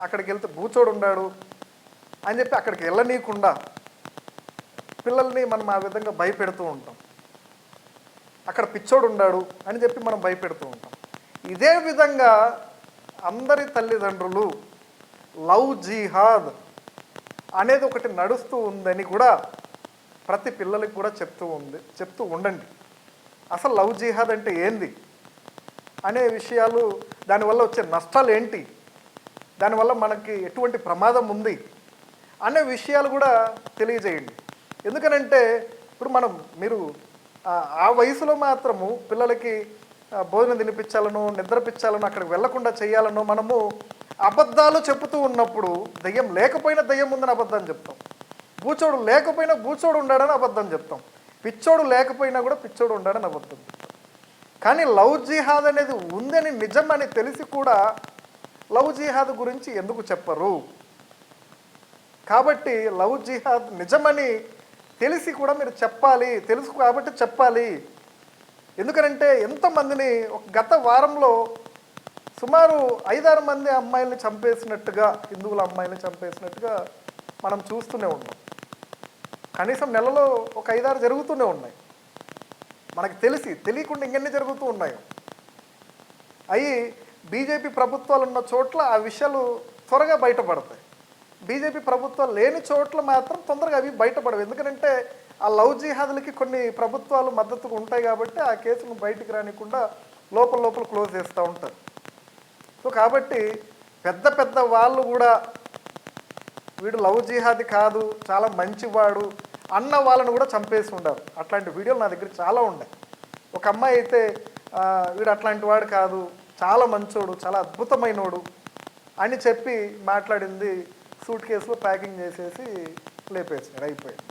అక్కడికి వెళ్తే బూచోడు ఉన్నాడు అని చెప్పి అక్కడికి వెళ్ళనీయకుండా పిల్లల్ని మనం ఆ విధంగా భయపెడుతూ ఉంటాం. అక్కడ పిచ్చోడు ఉన్నాడు అని చెప్పి మనం భయపెడుతూ ఉంటాం. ఇదే విధంగా అందరి తల్లిదండ్రులు లవ్ జిహాద్ అనేది ఒకటి నడుస్తూ ఉందని కూడా ప్రతి పిల్లలకి కూడా చెప్తూ ఉండండి. అసలు లవ్ జిహాద్ అంటే ఏంది అనే విషయాలు, దానివల్ల వచ్చే నష్టాలు ఏంటి, దానివల్ల మనకి ఎటువంటి ప్రమాదం ఉంది అనే విషయాలు కూడా తెలియజేయండి. ఎందుకనంటే ఇప్పుడు మీరు ఆ వయసులో మాత్రము పిల్లలకి భోజనం తినిపించాలనో నిద్రపించాలనో అక్కడికి వెళ్లకుండా చేయాలనో మనము అబద్ధాలు చెబుతూ ఉన్నప్పుడు దయ్యం లేకపోయినా దయ్యం ఉందని అబద్ధం చెప్తాం, బూచోడు లేకపోయినా బూచోడు ఉండాడని అబద్ధం చెప్తాం, పిచ్చోడు లేకపోయినా కూడా పిచ్చోడు ఉండాడని అబద్ధం చెప్తాం. కానీ లవ్ జిహాద్ అనేది ఉందని నిజమని తెలిసి కూడా లవ్ జిహాద్ గురించి ఎందుకు చెప్పరు? కాబట్టి లవ్ జిహాద్ నిజమని తెలిసి కూడా మీరు చెప్పాలి, తెలుసు కాబట్టి చెప్పాలి. ఎందుకనంటే ఎంతమందిని ఒక గత వారంలో సుమారు 5-6 మంది అమ్మాయిల్ని చంపేసినట్టుగా, హిందువుల అమ్మాయిల్ని చంపేసినట్టుగా మనం చూస్తూనే ఉన్నాం. కనీసం నెలలో ఒక 5-6 జరుగుతూనే ఉన్నాయి. మనకు తెలియకుండా ఇంకెన్ని జరుగుతూ ఉన్నాయో. అవి బీజేపీ ప్రభుత్వాలు ఉన్న చోట్ల ఆ విషయాలు త్వరగా బయటపడతాయి. బీజేపీ ప్రభుత్వాలు లేని చోట్ల మాత్రం తొందరగా అవి బయటపడవు. ఎందుకంటే ఆ లవ్ జిహాదులకి కొన్ని ప్రభుత్వాలు మద్దతుగా ఉంటాయి కాబట్టి ఆ కేసును బయటికి రానికుండా లోపల క్లోజ్ చేస్తూ ఉంటారు. సో కాబట్టి పెద్ద వాళ్ళు కూడా వీడు లవ్ జిహాది కాదు, చాలా మంచివాడు అన్న వాళ్ళను కూడా చంపేసి ఉండారు. అట్లాంటి వీడియోలు నా దగ్గర చాలా ఉన్నాయి. ఒక అమ్మాయి అయితే వీడు అట్లాంటి వాడు కాదు, చాలా మంచోడు, చాలా అద్భుతమైనోడు అని చెప్పి మాట్లాడింది సూట్ కేసులో ప్యాకింగ్ చేసేసి లేపేసినాడు, అయిపోయింది.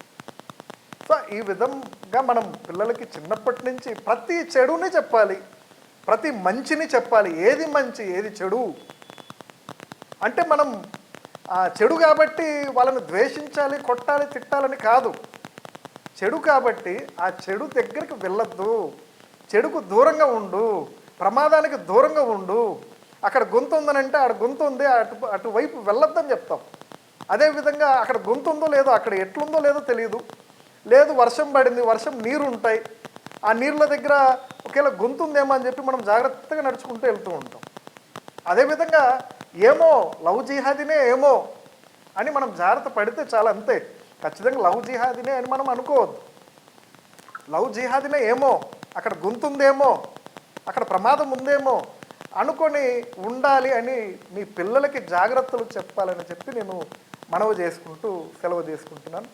సో ఈ విధంగా మనం పిల్లలకి చిన్నప్పటి నుంచి ప్రతి చెడుని చెప్పాలి, ప్రతి మంచిని చెప్పాలి. ఏది మంచి ఏది చెడు అంటే మనం చెడు కాబట్టి వాళ్ళని ద్వేషించాలి, కొట్టాలి, తిట్టాలని కాదు. చెడు కాబట్టి ఆ చెడు దగ్గరికి వెళ్ళొద్దు, చెడుకు దూరంగా ఉండు, ప్రమాదానికి దూరంగా ఉండు. అక్కడ గొంతు ఉందనంటే ఆడ గొంతు ఉంది, అటువైపు వెళ్ళొద్దని చెప్తాం. అదేవిధంగా అక్కడ గొంతు ఉందో లేదో, అక్కడ ఎట్లుందో లేదో తెలియదు, లేదు వర్షం పడింది, వర్షం నీరు ఉంటాయి, ఆ నీళ్ళ దగ్గర ఒకవేళ గొంతు ఉందేమో అని చెప్పి మనం జాగ్రత్తగా నడుచుకుంటూ వెళ్తూ ఉంటాం. అదేవిధంగా ఏమో లవ్ జిహాదీనే ఏమో అని మనం జాగ్రత్త పడితే చాలా, అంతే. ఖచ్చితంగా లవ్ జిహాదీనే అని మనం అనుకోవద్దు. లవ్ జిహాదీనే ఏమో, అక్కడ గొంతుందేమో, అక్కడ ప్రమాదం ఉందేమో అనుకొని ఉండాలి అని మీ పిల్లలకి జాగ్రత్తలు చెప్పాలని చెప్పి నేను మనవి చేసుకుంటూ సెలవు తీసుకుంటున్నాను.